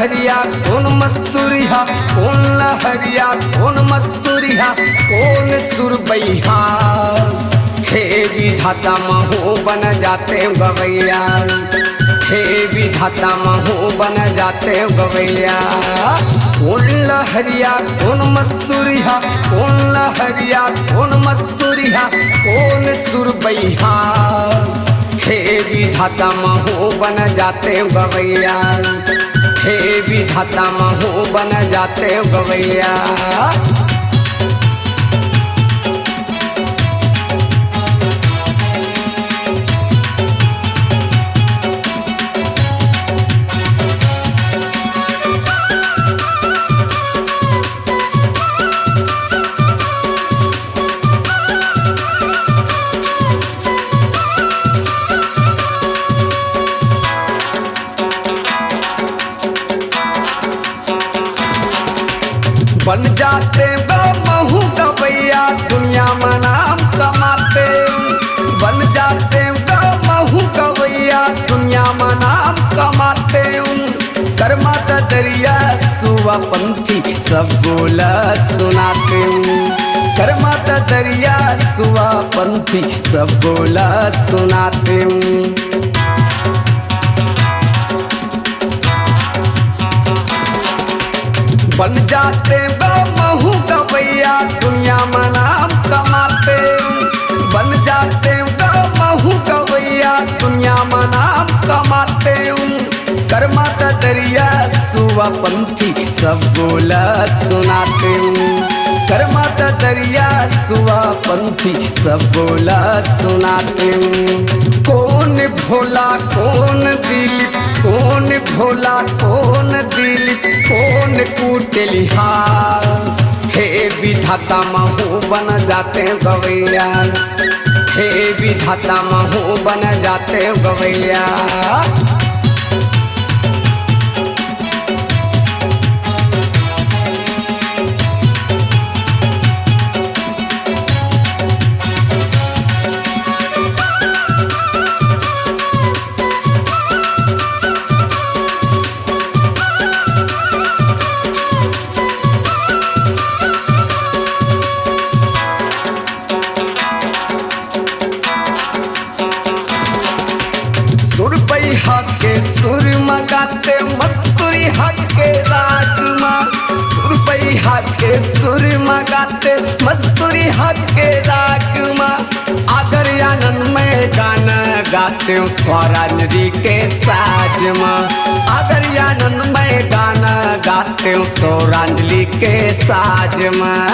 लहरिया कौन मस्तूरिया, कौन लहरिया कौन मस्तूरिया, कौन सुरबैया। हे विधाता महू बन जाते गवैया, हे विधाता महू बन जाते गवैया। कौन लहरिया कौन मस्तूरिया, कौन लहरिया कौन मस्तूरिया, कौन सुरबैया। हे विधाता महू बन जाते गवैया, हे विधाता महू बन जाते गवैया। बन जाते महू गवैया, दुनिया में नाम कमाते। बन जाते महू गवैया, दुनिया में नाम कमाते। कर्मा दरिया सुआ पंथी सब बोला सुनाते। कर्मा दरिया सुआ पंथी सब बोला सुनाते। बन जाते महू गवैया, दुनिया में नाम कमाते। बन जाते महू गवैया, दुनिया में नाम कमाते। कर्मा दरिया सुआ पंथी सब बोला सुनाते। कर्मा दरिया सुआ पंथी सब बोला सुनाते। कौन भोला कौन दिलीप, कौन भोला कौन दिलीप, कौन कुटिलिया। हे विधाता महू बन जाते गवैया, हे विधाता महू बन जाते गवैया। सुरबैया के सुर मगाते, मस्तूरी के राग माँ। सुरबैया के सुर मगाते, मस्तूरी के राग माँ। आगर आनंद में गाना गाते स्वरांजलि के साज माँ। आगर आनंद में गाना गाते स्वरांजलि के साज माँ।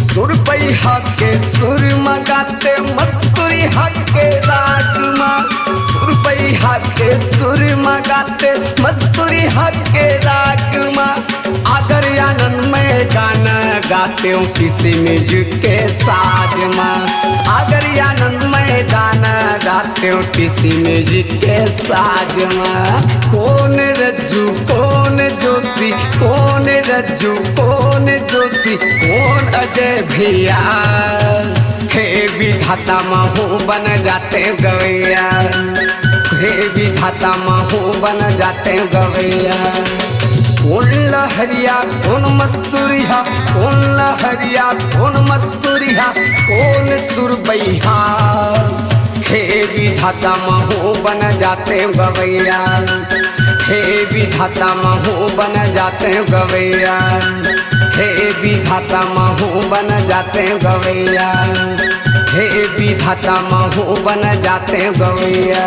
सुरबैया के सुर मगाते, मस्तूरी के राग माँ। सुरबैया के सुर मगाते, मस्तूरी के राग माँ। आगर आनंद में गाना गाते शीशी म्यूजिक के साज माँ। आगर आनंद में गाना गाते टीसी म्यूजिक के साज माँ। कौन रज्जू कौन जोशी, कौन रज्जू कौन जोशी, कौन अजय भैया। हे विधाता महू बन जाते गवैया, हे विधाता महू बन जाते गवैया। कौन लहरिया कौन मस्तूरिया, कौन लहरिया कौन मस्तूरिया, कौन सुरबैया। हे विधाता महू बन जाते गवैया, हे विधाता महू बन जाते गवैया। हे विधाता महू बन जाते गवैया, हे विधाता महू बन जाते गवैया।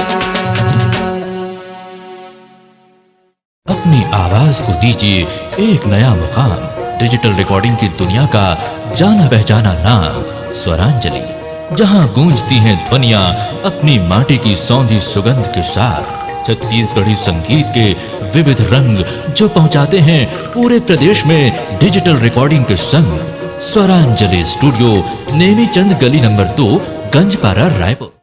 अपनी आवाज को दीजिए एक नया मुकाम। डिजिटल रिकॉर्डिंग की दुनिया का जाना पहचाना नाम स्वरांजलि, जहां गूंजती हैं ध्वनियां अपनी माटी की सौंधी सुगंध के साथ। छत्तीसगढ़ी संगीत के विविध रंग जो पहुंचाते हैं पूरे प्रदेश में डिजिटल रिकॉर्डिंग के संग। स्वरांजलि स्टूडियो, नेमीचंद गली नंबर 2, गंजपारा, रायपुर।